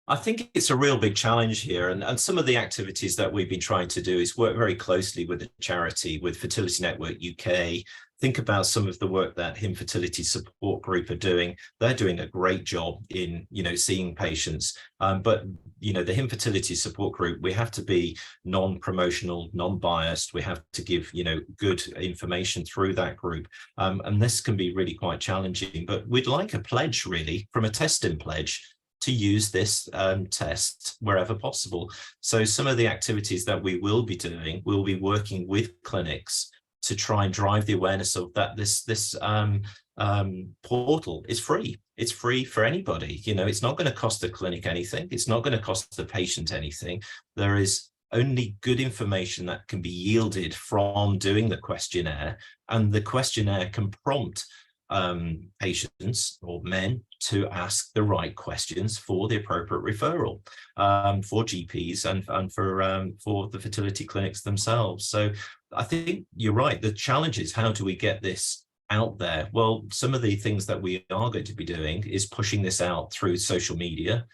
I think it's a real big challenge here. And some of the activities that we've been trying to do is work very closely with the charity, with Fertility Network UK. Think about some of the work that HIM Fertility Support Group are doing. They're doing a great job in, seeing patients. But, the HIM Fertility Support Group, we have to be non-promotional, non-biased. We have to give, good information through that group. And this can be really quite challenging. But we'd like a pledge, really, from a Testim pledge to use this test wherever possible. So some of the activities that we will be doing, we'll be working with clinics to try and drive the awareness of that this portal is free. It's free for anybody. You know, it's not going to cost the clinic anything. It's not going to cost the patient anything. There is only good information that can be yielded from doing the questionnaire, and the questionnaire can prompt patients or men to ask the right questions for the appropriate referral for GPs and for the fertility clinics themselves. So I think you're right. The challenge is, how do we get this out there? Well, some of the things that we are going to be doing is pushing this out through social media.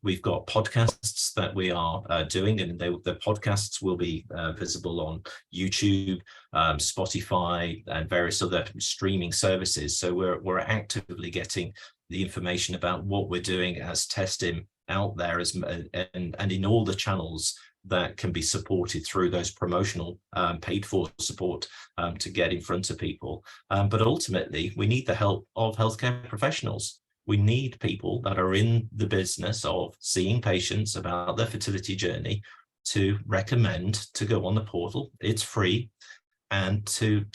We've got podcasts that we are doing, and the podcasts will be visible on YouTube, Spotify, and various other streaming services. So we're actively getting the information about what we're doing as Testim out there, and in all the channels that can be supported through those promotional paid for support to get in front of people. But ultimately, we need the help of healthcare professionals. We need people that are in the business of seeing patients about their fertility journey to recommend to go on the portal. It's free, and to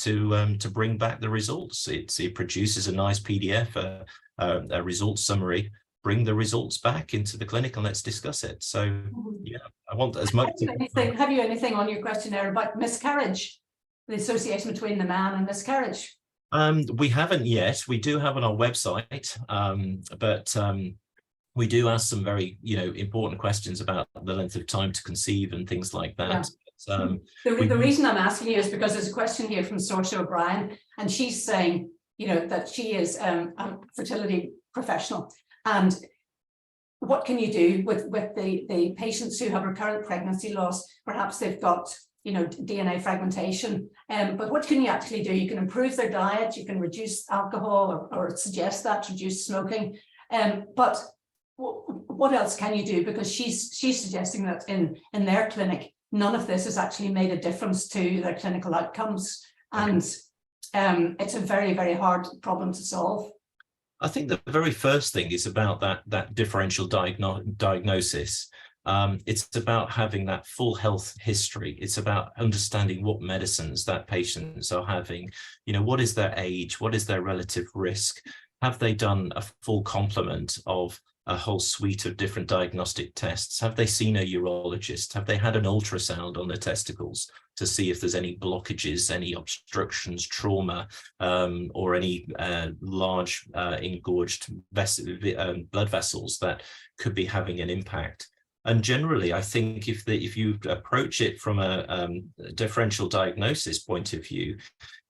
bring back the results. It produces a nice PDF, a results summary. Bring the results back into the clinic and let's discuss it. So yeah, I want as much. Have you anything on your questionnaire about miscarriage, the association between the man and miscarriage? We haven't yet. We do have on our website, but we do ask some very, important questions about the length of time to conceive and things like that. Yeah. The reason I'm asking you is because there's a question here from Saoirse O'Brien, and she's saying, that she is a fertility professional, and what can you do with the patients who have recurrent pregnancy loss? Perhaps they've got DNA fragmentation, but what can you actually do? You can improve their diet, you can reduce alcohol or suggest that, reduce smoking, but what else can you do? Because she's suggesting that in their clinic, none of this has actually made a difference to their clinical outcomes, and it's a very, very hard problem to solve. I think the very first thing is about that differential diagnosis. It's about having that full health history. It's about understanding what medicines that patients are having. What is their age? What is their relative risk? Have they done a full complement of a whole suite of different diagnostic tests? Have they seen a urologist? Have they had an ultrasound on their testicles to see if there's any blockages, any obstructions, trauma, or any large engorged blood vessels that could be having an impact? And generally, I think if you approach it from a differential diagnosis point of view,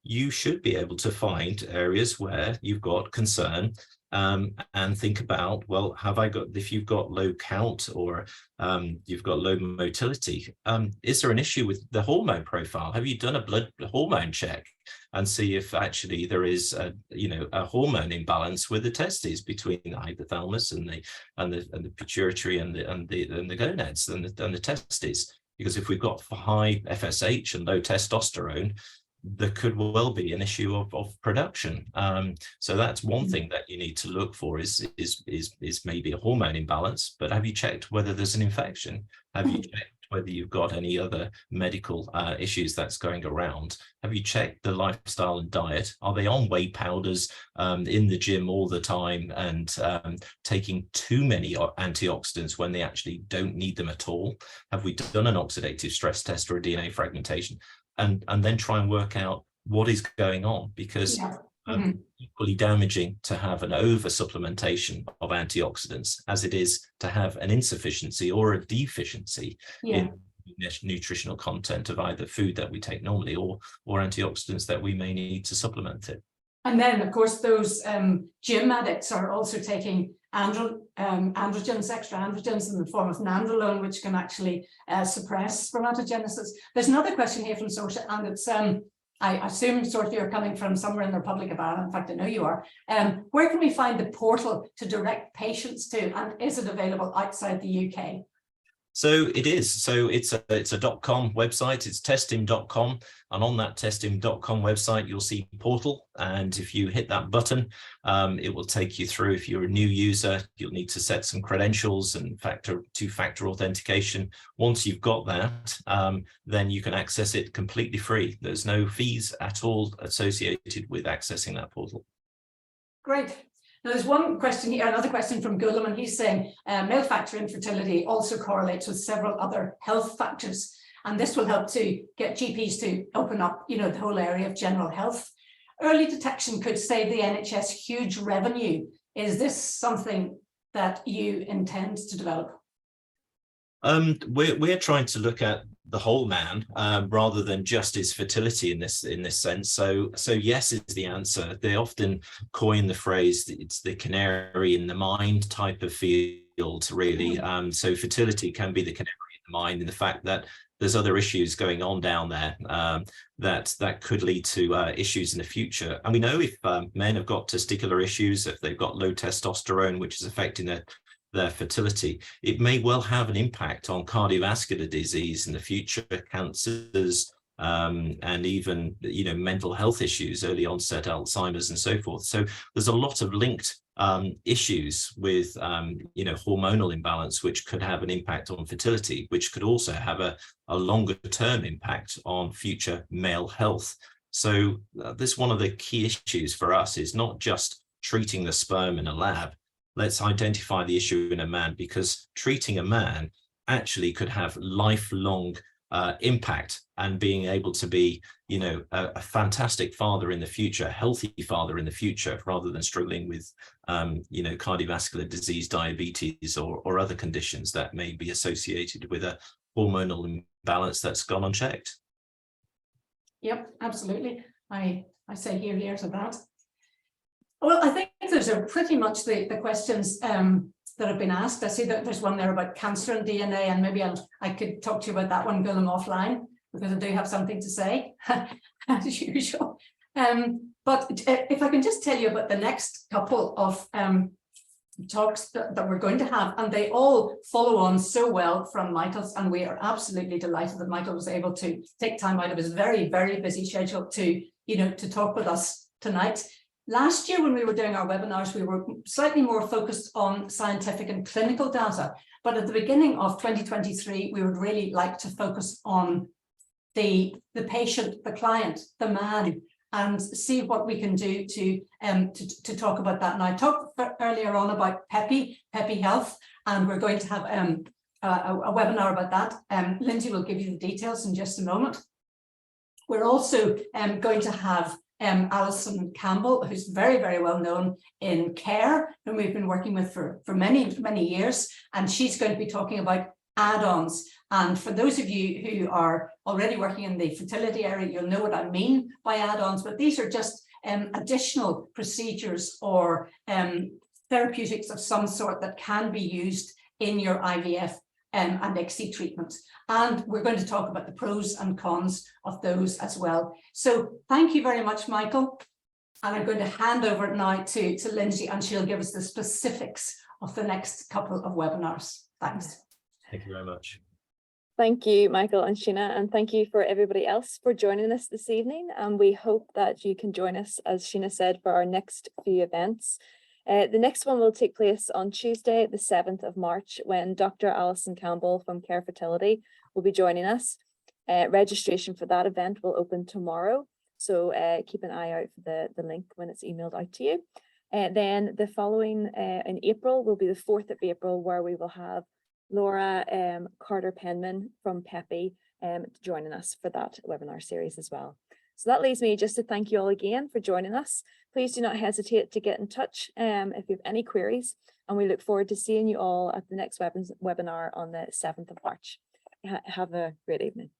you should be able to find areas where you've got concern, and think about, well, if you've got low count or you've got low motility, is there an issue with the hormone profile? Have you done a blood hormone check and see if actually there is a hormone imbalance with the testes between the hypothalamus and the pituitary and the gonads and the testes? Because if we've got high FSH and low testosterone, there could well be an issue of production. So that's one thing that you need to look for is maybe a hormone imbalance. But have you checked whether there's an infection? Have you checked whether you've got any other medical issues that's going around? Have you checked the lifestyle and diet? Are they on whey powders, in the gym all the time, and taking too many antioxidants when they actually don't need them at all? Have we done an oxidative stress test or a DNA fragmentation? And then try and work out what is going on, because equally damaging to have an over supplementation of antioxidants as it is to have an insufficiency or a deficiency in nutritional content of either food that we take normally or antioxidants that we may need to supplement it. And then, of course, those gym addicts are also taking androgens, extra androgens in the form of nandrolone, which can actually suppress spermatogenesis. There's another question here from Saoirse, and it's, I assume, Saoirse, you're coming from somewhere in the Republic of Ireland. In fact, I know you are. Where can we find the portal to direct patients to, and is it available outside the UK? So it is. So it's a .com website. It's testim.com, and on that testim.com website you'll see portal, and if you hit that button, it will take you through. If you're a new user, you'll need to set some credentials and two-factor authentication. Once you've got that, then you can access it completely free. There's no fees at all associated with accessing that portal. Great. Now, there's one question here, another question from Gulam, and he's saying male factor infertility also correlates with several other health factors, and this will help to get GPs to open up, you know, the whole area of general health. Early detection could save the NHS huge revenue. Is this something that you intend to develop? We're trying to look at the whole man rather than just his fertility in this sense. So yes is the answer. They often coin the phrase, it's the canary in the mind type of field, really. So fertility can be the canary in the mind, in the fact that there's other issues going on down there that could lead to issues in the future. And we know if men have got testicular issues, if they've got low testosterone, which is affecting their fertility, it may well have an impact on cardiovascular disease in the future, cancers, and even, you know, mental health issues, early onset Alzheimer's and so forth. So there's a lot of linked issues with, you know, hormonal imbalance, which could have an impact on fertility, which could also have a longer term impact on future male health. So this one of the key issues for us is not just treating the sperm in a lab. Let's identify the issue in a man, because treating a man actually could have lifelong impact, and being able to be, you know, a fantastic father in the future, a healthy father in the future, rather than struggling with, you know, cardiovascular disease, diabetes, or other conditions that may be associated with a hormonal imbalance that's gone unchecked. Yep, absolutely. I say here to that. Well, I think those are pretty much the questions that have been asked. I see that there's one there about cancer and DNA, and maybe I could talk to you about that one, Gulam, offline, because I do have something to say, as usual. But if I can just tell you about the next couple of talks that we're going to have, and they all follow on so well from Michael's, and we are absolutely delighted that Michael was able to take time out of his very, very busy schedule to, you know, to talk with us tonight. Last year, when we were doing our webinars, we were slightly more focused on scientific and clinical data. But at the beginning of 2023, we would really like to focus on the patient, the client, the man, and see what we can do to talk about that. And I talked earlier on about Peppy Health, and we're going to have a webinar about that. Lindsay will give you the details in just a moment. We're also going to have Alison Campbell, who's very, very well known in care, whom we've been working with for many, many years. And she's going to be talking about add-ons. And for those of you who are already working in the fertility area, you'll know what I mean by add-ons, but these are just additional procedures or therapeutics of some sort that can be used in your IVF and ICSI treatment. And we're going to talk about the pros and cons of those as well. So thank you very much, Michael. And I'm going to hand over now to Lindsay, and she'll give us the specifics of the next couple of webinars. Thanks. Thank you very much. Thank you, Michael and Sheena, and thank you for everybody else for joining us this evening. And we hope that you can join us, as Sheena said, for our next few events. The next one will take place on Tuesday, the 7th of March, when Dr. Alison Campbell from Care Fertility will be joining us. Registration for that event will open tomorrow, so keep an eye out for the link when it's emailed out to you. Then the following in April will be the 4th of April, where we will have Laura Carter-Penman from Peppy joining us for that webinar series as well. So that leaves me just to thank you all again for joining us. Please do not hesitate to get in touch if you have any queries, and we look forward to seeing you all at the next webinar on the 7th of March. Have a great evening.